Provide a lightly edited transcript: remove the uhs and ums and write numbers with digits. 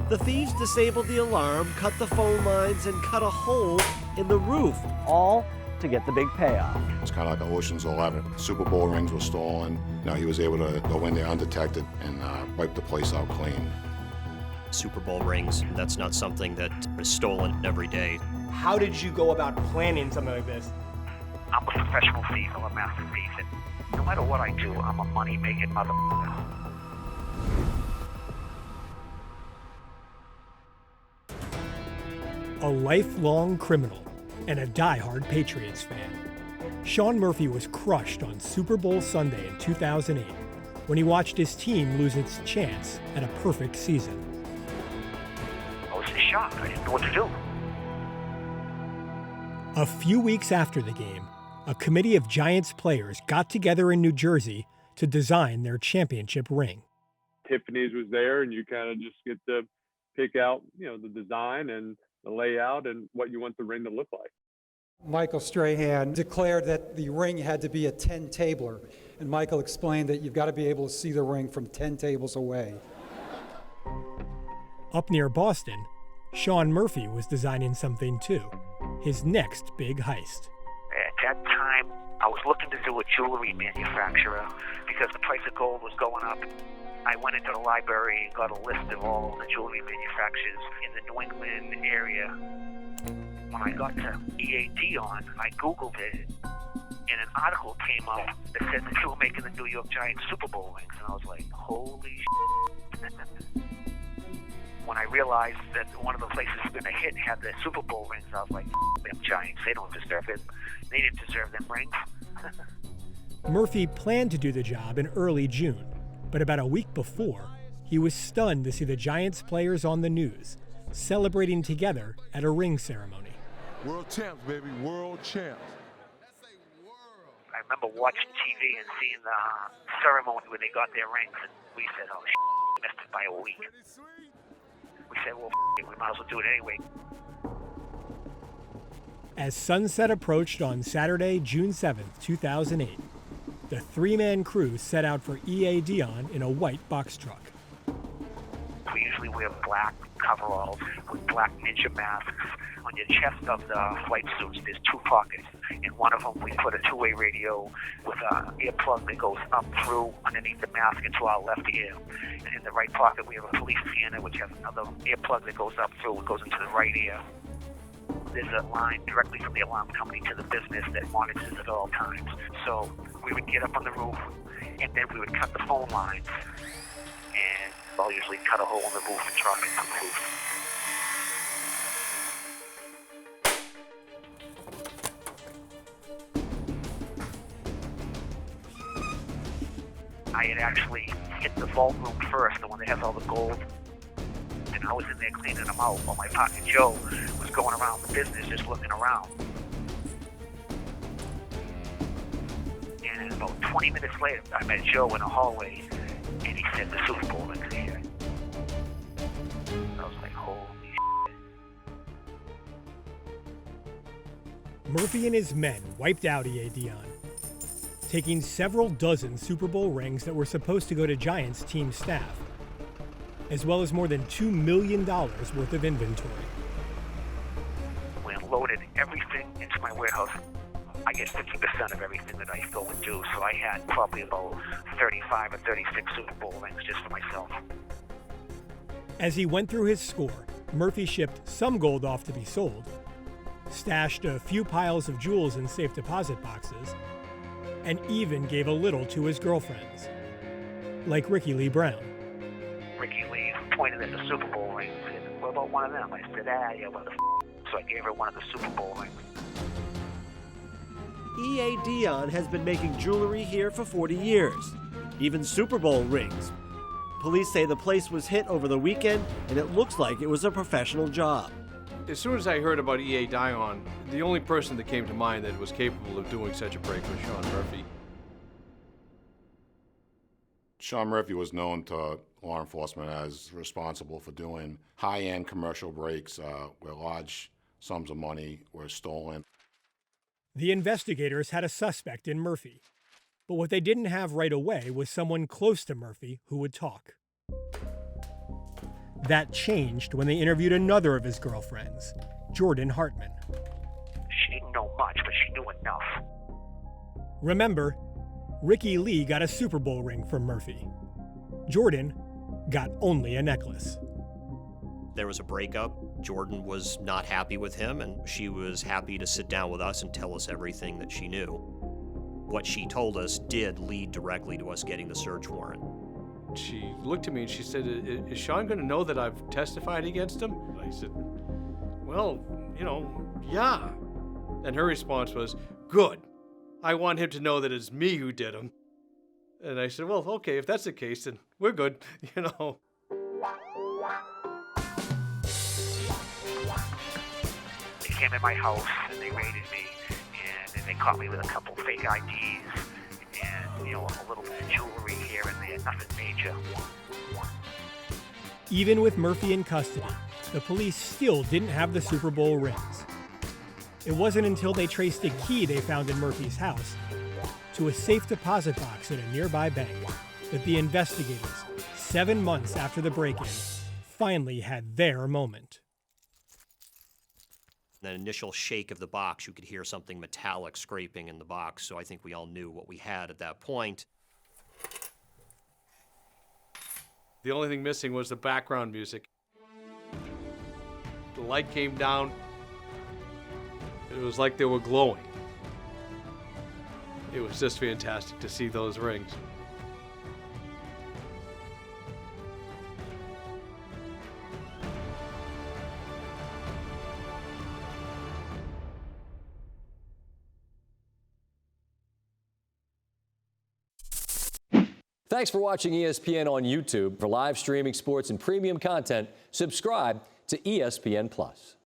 The thieves disabled the alarm, cut the phone lines, and cut a hole in the roof, all to get the big payoff. It's kind of like Ocean's 11. Super Bowl rings were stolen. Now he was able to go in there undetected and wipe the place out clean. Super Bowl rings, that's not something that is stolen every day. How did you go about planning something like this? I'm a professional thief, I'm a master thief, and no matter what I do, I'm a money-making motherfucker. A lifelong criminal and a diehard Patriots fan, Sean Murphy was crushed on Super Bowl Sunday in 2008 when he watched his team lose its chance at a perfect season. I was in shock. I didn't know what to do. A few weeks after the game, a committee of Giants players got together in New Jersey to design their championship ring. Tiffany's was there, and you kind of just get to pick out, the design and the layout and what you want the ring to look like. Michael Strahan declared that the ring had to be a 10-tabler, and Michael explained that you've got to be able to see the ring from 10 tables away. Up near Boston, Sean Murphy was designing something too, his next big heist. At that time, I was looking to do a jewelry manufacturer because the price of gold was going up. I went into the library and got a list of all the jewelry manufacturers in the New England area. When I got to EAD on, I Googled it, and an article came up that said that you were making the New York Giants Super Bowl rings, and I was like, holy shit. When I realized that one of the places we were going to hit had the Super Bowl rings, I was like, them Giants, they don't deserve it. They didn't deserve them rings. Murphy planned to do the job in early June, but about a week before, he was stunned to see the Giants players on the news, celebrating together at a ring ceremony. World champs, baby, world champs. I remember watching TV and seeing the ceremony where they got their rings, and we said, oh, shit, we missed it by a week. We said, well, it, we might as well do it anyway. As sunset approached on Saturday, June 7th, 2008, the three-man crew set out for EAD in a white box truck. We usually wear black coveralls with black ninja masks. On your chest of the flight suits, there's two pockets. In one of them, we put a two-way radio with an earplug that goes up through underneath the mask into our left ear. And in the right pocket, we have a police scanner, which has another earplug that goes up through, it goes into the right ear. There's a line directly from the alarm company to the business that monitors at all times. So we would get up on the roof, and then we would cut the phone lines, and I'll usually cut a hole in the roof and drop it to the roof. I had actually hit the vault room first, the one that has all the gold. And I was in there cleaning them out while my partner Joe was going around the business just looking around. And about 20 minutes later, I met Joe in the hallway, and he said, the Super Bowl rings are here. I was like, holy shit. Murphy and his men wiped out EAD taking several dozen Super Bowl rings that were supposed to go to Giants team staff, as well as more than $2 million worth of inventory. We unloaded everything into my warehouse. I get 50% of everything that I go and do, so I had probably about 35 or 36 Super Bowl rings just for myself. As he went through his score, Murphy shipped some gold off to be sold, stashed a few piles of jewels in safe deposit boxes, and even gave a little to his girlfriends, like Ricky Lee Brown. Ricky Lee pointed at the Super Bowl rings and said, what about one of them? I said, yeah, what the f***? So I gave her one of the Super Bowl rings. EAD has been making jewelry here for 40 years, even Super Bowl rings. Police say the place was hit over the weekend, and it looks like it was a professional job. As soon as I heard about E.A. Dion, the only person that came to mind that was capable of doing such a break was Sean Murphy. Sean Murphy was known to law enforcement as responsible for doing high-end commercial breaks where large sums of money were stolen. The investigators had a suspect in Murphy, but what they didn't have right away was someone close to Murphy who would talk. That changed when they interviewed another of his girlfriends, Jordan Hartman. She didn't know much, but she knew enough. Remember, Ricky Lee got a Super Bowl ring from Murphy. Jordan got only a necklace. There was a breakup. Jordan was not happy with him, and she was happy to sit down with us and tell us everything that she knew. What she told us did lead directly to us getting the search warrant. She looked at me and she said, "Is Sean going to know that I've testified against him?" I said, "Well, yeah." And her response was, "Good. I want him to know that it's me who did him." And I said, "Well, okay, if that's the case, then we're good, They came in my house and they raided me, and then they caught me with a couple fake IDs and, a little bit of jewelry here and there, nothing major. Even with Murphy in custody, the police still didn't have the Super Bowl rings. It wasn't until they traced a key they found in Murphy's house to a safe deposit box in a nearby bank that the investigators, 7 months after the break-in, finally had their moment. That initial shake of the box, you could hear something metallic scraping in the box, so I think we all knew what we had at that point. The only thing missing was the background music. The light came down. It was like they were glowing. It was just fantastic to see those rings. Thanks for watching ESPN on YouTube. For live streaming sports and premium content, subscribe to ESPN+.